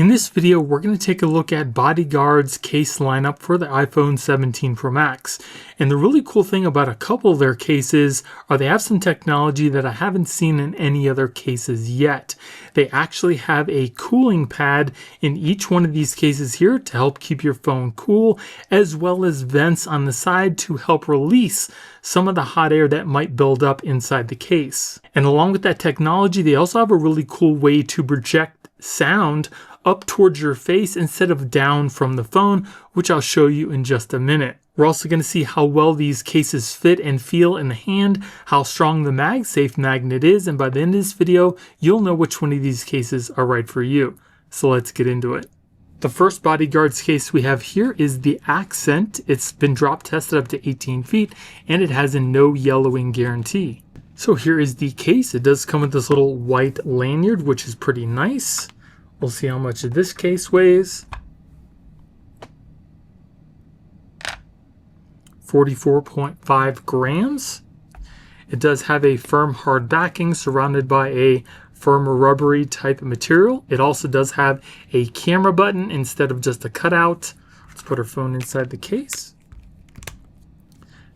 In this video, we're going to take a look at BODYGUARDZ's case lineup for the iPhone 17 Pro Max. And the really cool thing about a couple of their cases are they have some technology that I haven't seen in any other cases yet. They actually have a cooling pad in each one of these cases here to help keep your phone cool, as well as vents on the side to help release some of the hot air that might build up inside the case. And along with that technology, they also have a really cool way to project sound up towards your face instead of down from the phone, which I'll show you in just a minute. We're also going to see how well these cases fit and feel in the hand, how strong the MagSafe magnet is, and by the end of this video, you'll know which one of these cases are right for you. So let's get into it. The first BODYGUARDZ case we have here is the Accent. It's been drop tested up to 18 feet, and it has a no yellowing guarantee. So here is the case. It does come with this little white lanyard, which is pretty nice. We'll see how much this case weighs. 44.5 grams. It does have a firm hard backing surrounded by a firm rubbery type of material. It also does have a camera button instead of just a cutout. Let's put our phone inside the case.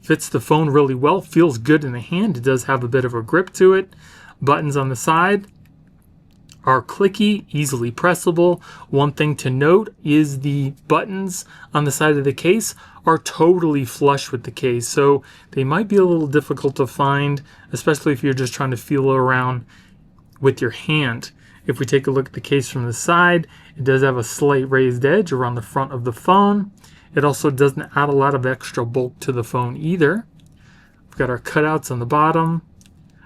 Fits the phone really well, feels good in the hand. It does have a bit of a grip to it. Buttons on the side are clicky, easily pressable. One thing to note is the buttons on the side of the case are totally flush with the case, so they might be a little difficult to find, especially if you're just trying to feel around with your hand. If we take a look at the case from the side, it does have a slight raised edge around the front of the phone. It also doesn't add a lot of extra bulk to the phone either. We've got our cutouts on the bottom.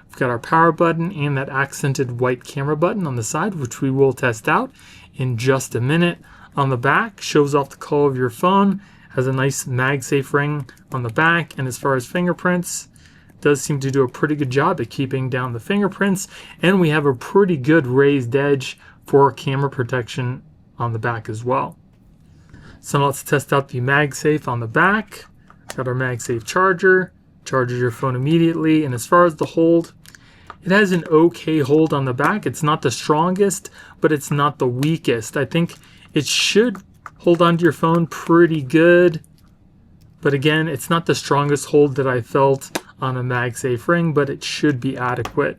We've got our power button and that accented white camera button on the side, which we will test out in just a minute. On the back, shows off the color of your phone, has a nice MagSafe ring on the back, and as far as fingerprints, does seem to do a pretty good job at keeping down the fingerprints, and we have a pretty good raised edge for camera protection on the back as well. So now let's test out the MagSafe on the back. Got our MagSafe charger, charges your phone immediately, and as far as the hold, it has an okay hold on the back. It's not the strongest, but it's not the weakest. I think it should hold onto your phone pretty good, but again, it's not the strongest hold that I felt on a MagSafe ring, but it should be adequate.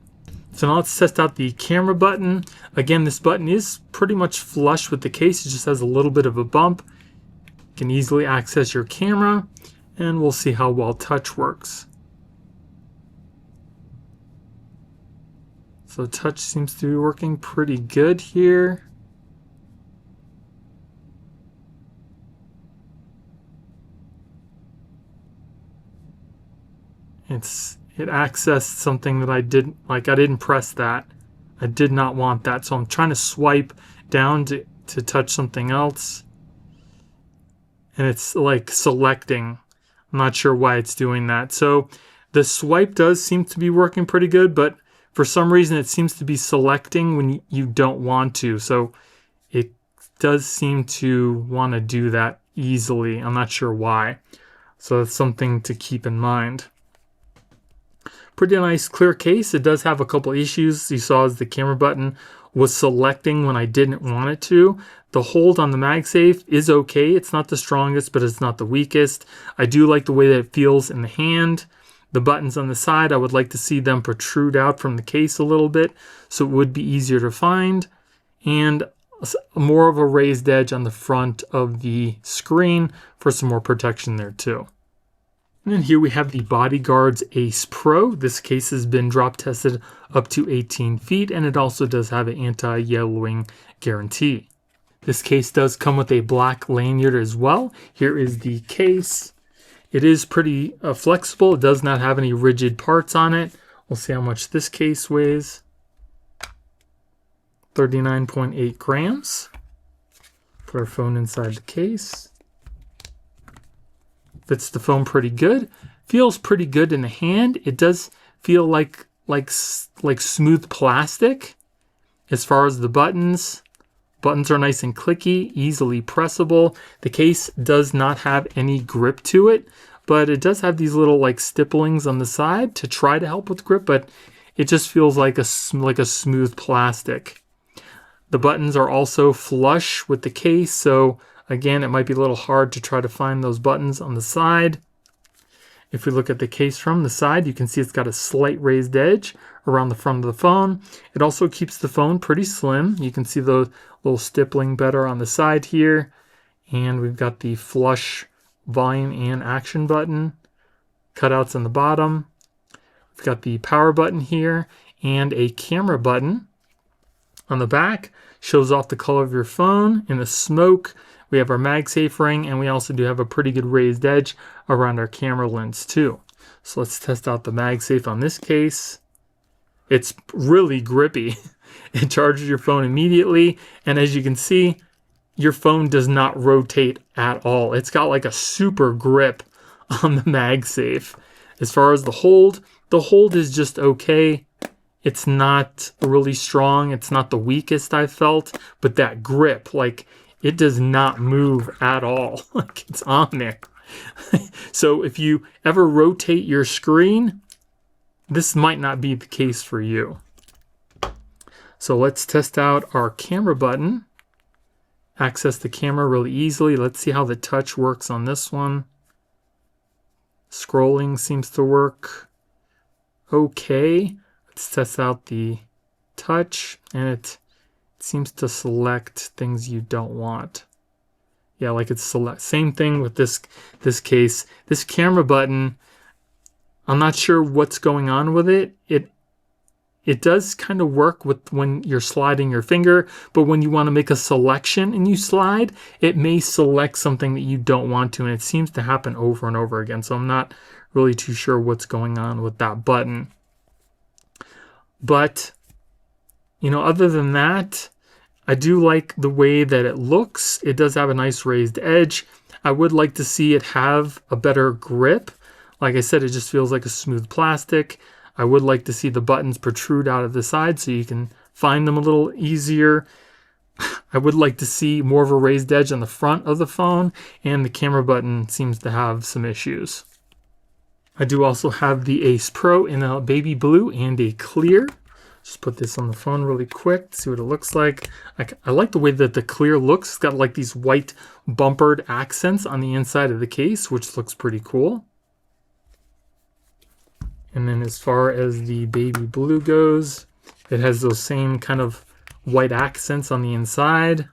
So now let's test out the camera button. Again, this button is pretty much flush with the case. It just has a little bit of a bump. You can easily access your camera, and we'll see how well touch works. So touch seems to be working pretty good here. It accessed something that I didn't like. I didn't press that. I did not want that. So I'm trying to swipe down to touch something else. And it's like selecting. I'm not sure why it's doing that. So the swipe does seem to be working pretty good, but for some reason it seems to be selecting when you don't want to. So it does seem to want to do that easily. I'm not sure why. So that's something to keep in mind. Pretty nice clear case. It does have a couple issues. You saw as the camera button was selecting when I didn't want it to. The hold on the MagSafe is okay. It's not the strongest, but it's not the weakest. I do like the way that it feels in the hand. The buttons on the side, I would like to see them protrude out from the case a little bit so it would be easier to find. And more of a raised edge on the front of the screen for some more protection there too. And then here we have the BODYGUARDZ Ace Pro. This case has been drop tested up to 18 feet, and it also does have an anti-yellowing guarantee. This case does come with a black lanyard as well. Here is the case. It is pretty flexible. It does not have any rigid parts on it. We'll see how much this case weighs. 39.8 grams. Put our phone inside the case. Fits the phone pretty good. Feels pretty good in the hand. It does feel like smooth plastic. As far as the buttons are nice and clicky, easily pressable. The case does not have any grip to it, but it does have these little like stipplings on the side to try to help with grip, but it just feels like a smooth plastic. The buttons are also flush with the case, so again, it might be a little hard to try to find those buttons on the side. If we look at the case from the side, you can see it's got a slight raised edge around the front of the phone. It also keeps the phone pretty slim. You can see the little stippling better on the side here. And we've got the flush volume and action button, cutouts on the bottom. We've got the power button here and a camera button. On the back, shows off the color of your phone. In the smoke, we have our MagSafe ring, and we also do have a pretty good raised edge around our camera lens too. So let's test out the MagSafe on this case. It's really grippy. It charges your phone immediately, and as you can see, your phone does not rotate at all. It's got like a super grip on the MagSafe. As far as the hold is just okay. It's not really strong. It's not the weakest I've felt, but that grip, like, it does not move at all. Like, it's on there. So if you ever rotate your screen, this might not be the case for you. So let's test out our camera button. Access the camera really easily. Let's see how the touch works on this one. Scrolling seems to work okay. Let's test out the touch, and it seems to select things you don't want. Yeah, like it's select. Same thing with this case. This camera button, I'm not sure what's going on with it. It does kind of work with when you're sliding your finger, but when you want to make a selection and you slide, it may select something that you don't want to, and it seems to happen over and over again. So I'm not really too sure what's going on with that button. But, you know, other than that, I do like the way that it looks. It does have a nice raised edge. I would like to see it have a better grip. Like I said, it just feels like a smooth plastic. I would like to see the buttons protrude out of the side so you can find them a little easier. I would like to see more of a raised edge on the front of the phone, and the camera button seems to have some issues. I do also have the Ace Pro in a baby blue and a clear. Just put this on the phone really quick to see what it looks like. I like the way that the clear looks. It's got like these white bumpered accents on the inside of the case, which looks pretty cool. And then as far as the baby blue goes, it has those same kind of white accents on the inside.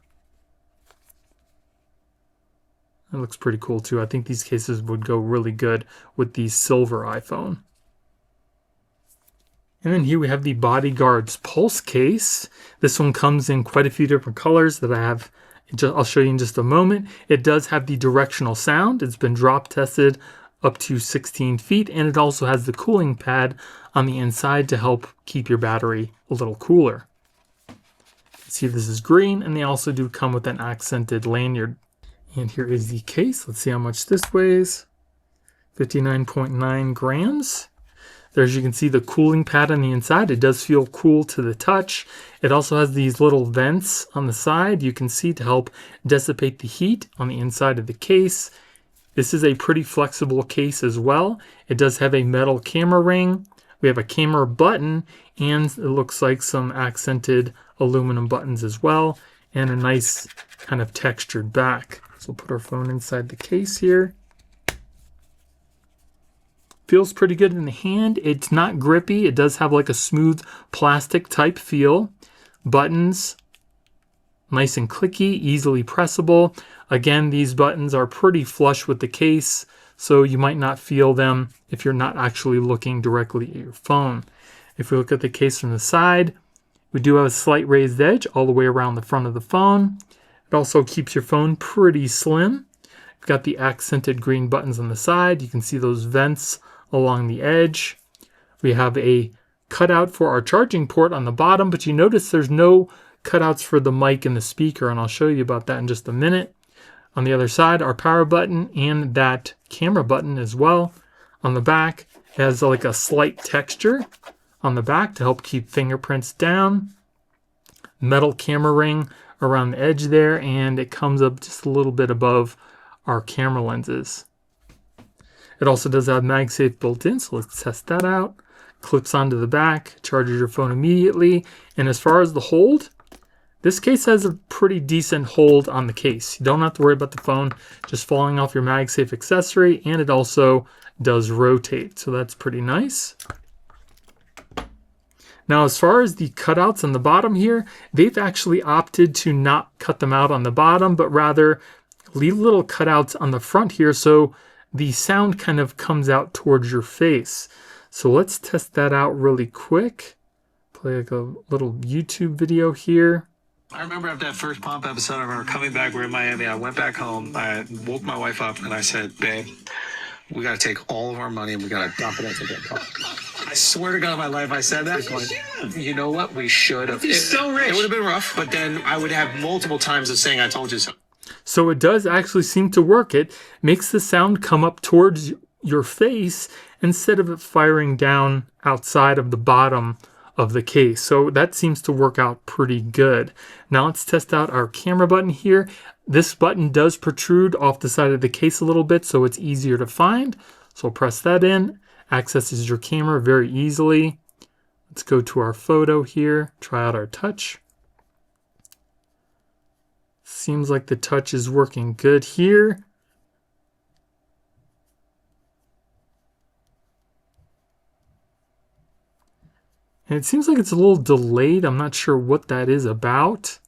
It looks pretty cool too. I think these cases would go really good with the silver iPhone. And then here we have the BODYGUARDZ Pulse case. This one comes in quite a few different colors that I'll show you in just a moment. It does have the directional sound. It's been drop tested up to 16 feet, and it also has the cooling pad on the inside to help keep your battery a little cooler. See, this is green, and they also do come with an accented lanyard. And here is the case. Let's see how much this weighs. 59.9 grams. There, as you can see, the cooling pad on the inside. It does feel cool to the touch. It also has these little vents on the side, you can see, to help dissipate the heat on the inside of the case. This is a pretty flexible case as well. It does have a metal camera ring. We have a camera button, and it looks like some accented aluminum buttons as well, and a nice kind of textured back. So we'll put our phone inside the case here. Feels pretty good in the hand. It's not grippy. It does have like a smooth plastic type feel. Buttons, nice and clicky, easily pressable. Again, these buttons are pretty flush with the case, so you might not feel them if you're not actually looking directly at your phone. If we look at the case from the side, we do have a slight raised edge all the way around the front of the phone. It also keeps your phone pretty slim. We've got the accented green buttons on the side. You can see those vents along the edge. We have a cutout for our charging port on the bottom, but you notice there's no cutouts for the mic and the speaker, and I'll show you about that in just a minute. On the other side, our power button and that camera button as well. On the back, it has like a slight texture on the back to help keep fingerprints down. Metal camera ring around the edge there, and it comes up just a little bit above our camera lenses. It also does have MagSafe built in, so let's test that out. Clips onto the back, charges your phone immediately. And as far as the hold, This case has a pretty decent hold on the case. You don't have to worry about the phone just falling off your MagSafe accessory, and it also does rotate, so that's pretty nice. Now, as far as the cutouts on the bottom here, they've actually opted to not cut them out on the bottom, but rather leave little cutouts on the front here so the sound kind of comes out towards your face. So let's test that out really quick. Play like a little YouTube video here. I remember after that first Pomp episode, I remember coming back. We're in Miami. I went back home. I woke my wife up and I said, babe, we got to take all of our money and we got to dump it into the car. I swear to God on my life, I said that. You know what? We should have. He's so rich. It would have been rough, but then I would have multiple times of saying, I told you so. So it does actually seem to work. It makes the sound come up towards your face instead of it firing down outside of the bottom of the case. So that seems to work out pretty good. Now let's test out our camera button here. This button does protrude off the side of the case a little bit, so it's easier to find. So press that in. Accesses your camera very easily. Let's go to our photo here, try out our touch. Seems like the touch is working good here. And it seems like it's a little delayed. I'm not sure what that is about.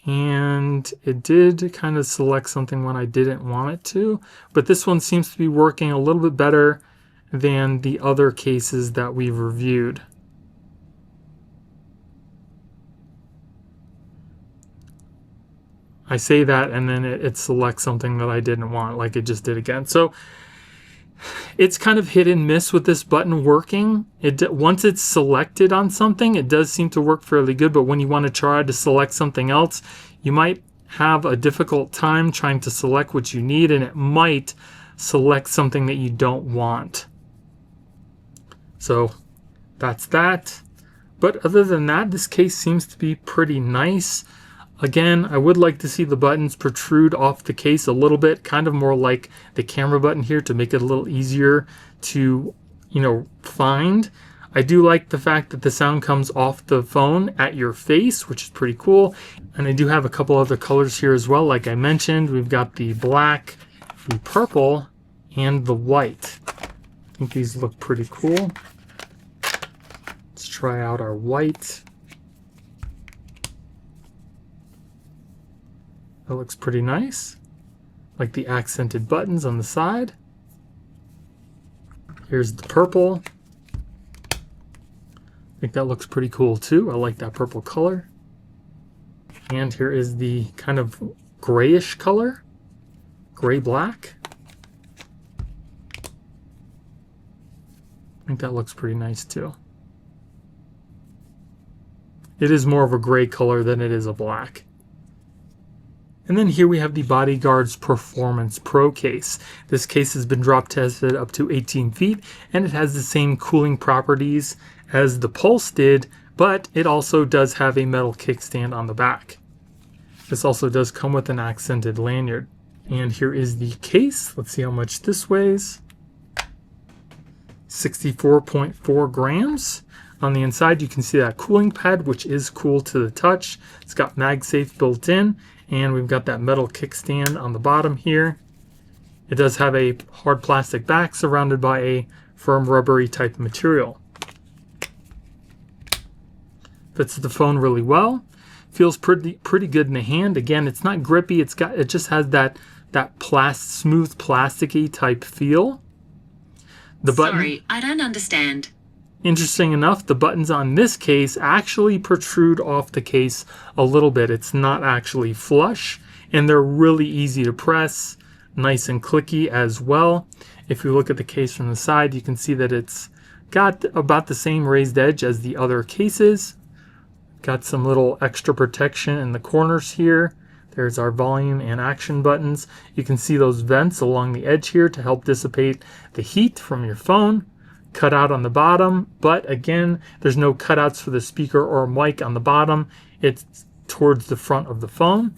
And it did kind of select something when I didn't want it to. But this one seems to be working a little bit better than the other cases that we've reviewed. I say that and then it selects something that I didn't want, like it just did again. So it's kind of hit and miss with this button working. Once it's selected on something, it does seem to work fairly good, but when you want to try to select something else, you might have a difficult time trying to select what you need, and it might select something that you don't want. So that's that. But other than that, this case seems to be pretty nice. Again, I would like to see the buttons protrude off the case a little bit, kind of more like the camera button here to make it a little easier to, find. I do like the fact that the sound comes off the phone at your face, which is pretty cool. And I do have a couple other colors here as well. Like I mentioned, we've got the black, the purple, and the white. I think these look pretty cool. Let's try out our white. That looks pretty nice. Like the accented buttons on the side. Here's the purple. I think that looks pretty cool too. I like that purple color. And here is the kind of grayish color. Gray-black. I think that looks pretty nice too. It is more of a gray color than it is a black. And then here we have the BODYGUARDZ Performance Pro case. This case has been drop tested up to 18 feet, and it has the same cooling properties as the Pulse did, but it also does have a metal kickstand on the back. This also does come with an accented lanyard. And here is the case. Let's see how much this weighs. 64.4 grams. On the inside, you can see that cooling pad, which is cool to the touch. It's got MagSafe built in. And we've got that metal kickstand on the bottom here. It does have a hard plastic back surrounded by a firm rubbery type material. Fits the phone really well. Feels pretty good in the hand. Again, it's not grippy. It just has that smooth plasticky type feel. Sorry, I don't understand. Interesting enough, the buttons on this case actually protrude off the case a little bit. It's not actually flush, and they're really easy to press, nice and clicky as well. If you look at the case from the side, you can see that it's got about the same raised edge as the other cases. Got some little extra protection in the corners here. There's our volume and action buttons. You can see those vents along the edge here to help dissipate the heat from your phone. Cut out on the bottom, but again, there's no cutouts for the speaker or mic on the bottom. It's towards the front of the phone.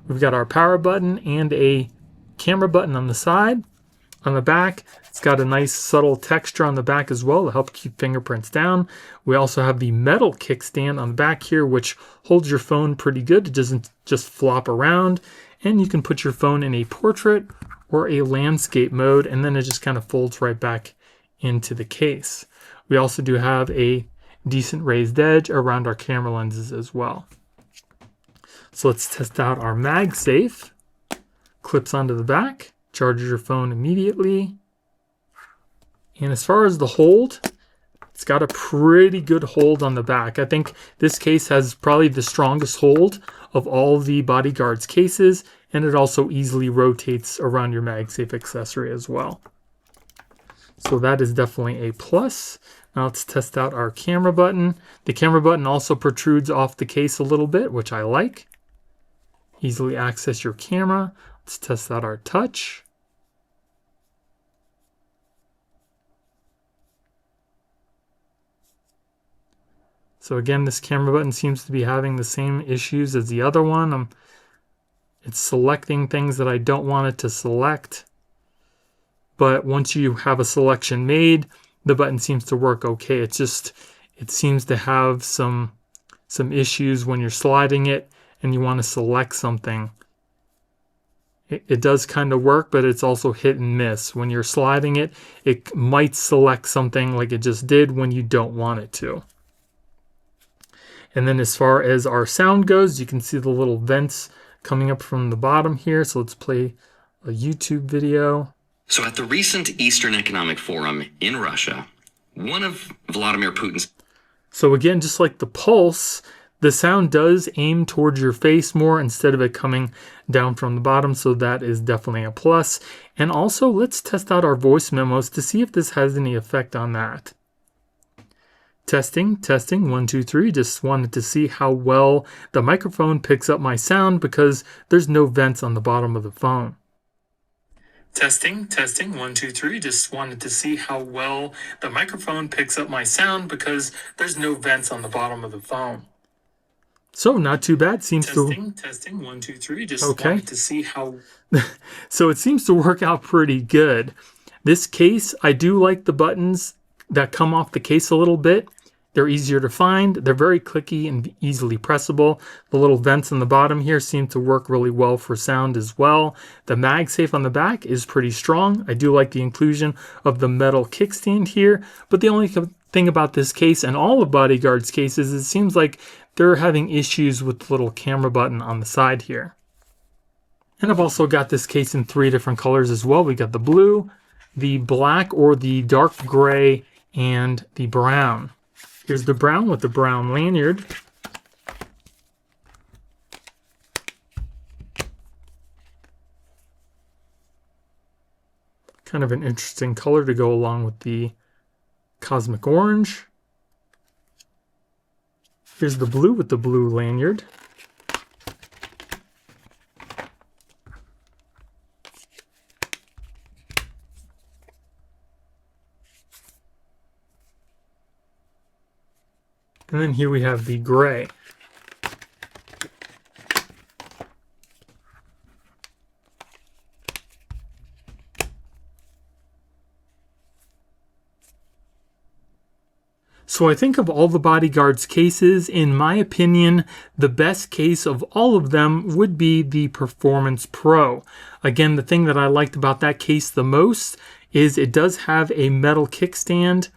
We've got our power button and a camera button on the side. On the back, it's got a nice subtle texture on the back as well to help keep fingerprints down. We also have the metal kickstand on the back here, which holds your phone pretty good. It doesn't just flop around. And you can put your phone in a portrait or a landscape mode, and then it just kind of folds right back into the case. We also do have a decent raised edge around our camera lenses as well. So let's test out our MagSafe. Clips onto the back, charges your phone immediately. And as far as the hold, it's got a pretty good hold on the back. I think this case has probably the strongest hold of all the BODYGUARDZ cases, and it also easily rotates around your MagSafe accessory as well. So that is definitely a plus. Now let's test out our camera button. The camera button also protrudes off the case a little bit, which I like. Easily access your camera. Let's test out our touch. So again, this camera button seems to be having the same issues as the other one. It's selecting things that I don't want it to select. But once you have a selection made, the button seems to work okay. It seems to have some issues when you're sliding it and you want to select something. It does kind of work, but it's also hit and miss. When you're sliding it, it might select something like it just did when you don't want it to. And then as far as our sound goes, you can see the little vents coming up from the bottom here. So let's play a YouTube video. So at the recent Eastern Economic Forum in Russia, one of Vladimir Putin's... So again, just like the Pulse, the sound does aim towards your face more instead of it coming down from the bottom. So that is definitely a plus. And also, let's test out our voice memos to see if this has any effect on that. Testing, 1, 2, 3. Just wanted to see how well the microphone picks up my sound because there's no vents on the bottom of the phone. Testing, 1, 2, 3. Just wanted to see how well the microphone picks up my sound because there's no vents on the bottom of the phone. So not too bad. Testing, 1, 2, 3. Just wanted to see how... So it seems to work out pretty good. This case, I do like the buttons that come off the case a little bit. They're easier to find. They're very clicky and easily pressable. The little vents on the bottom here seem to work really well for sound as well. The MagSafe on the back is pretty strong. I do like the inclusion of the metal kickstand here, but the only thing about this case and all of BODYGUARDZ cases, it seems like they're having issues with the little camera button on the side here. And I've also got this case in 3 different colors as well. We got the blue, the black or the dark gray, and the brown. Here's the brown with the brown lanyard. Kind of an interesting color to go along with the cosmic orange. Here's the blue with the blue lanyard. And then here we have the gray. So I think of all the BODYGUARDZ cases, in my opinion, the best case of all of them would be the Performance Pro. Again, the thing that I liked about that case the most is it does have a metal kickstand.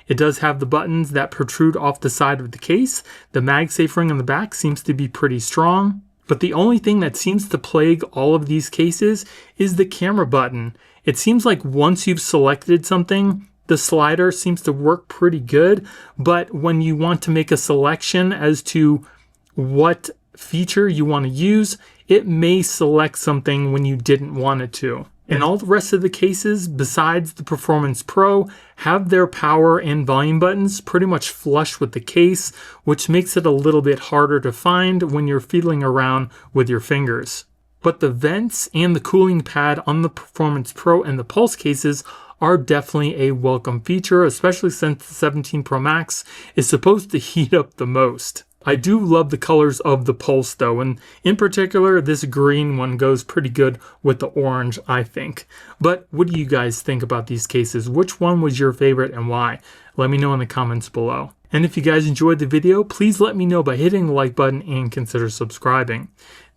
It does have the buttons that protrude off the side of the case. The MagSafe ring on the back seems to be pretty strong. But the only thing that seems to plague all of these cases is the camera button. It seems like once you've selected something, the slider seems to work pretty good. But when you want to make a selection as to what feature you want to use, it may select something when you didn't want it to. And all the rest of the cases, besides the Performance Pro, have their power and volume buttons pretty much flush with the case, which makes it a little bit harder to find when you're feeling around with your fingers. But the vents and the cooling pad on the Performance Pro and the Pulse cases are definitely a welcome feature, especially since the 17 Pro Max is supposed to heat up the most. I do love the colors of the Pulse though, and in particular this green one goes pretty good with the orange, I think. But what do you guys think about these cases? Which one was your favorite and why? Let me know in the comments below. And if you guys enjoyed the video, please let me know by hitting the like button and consider subscribing.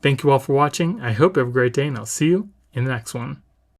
Thank you all for watching. I hope you have a great day, and I'll see you in the next one.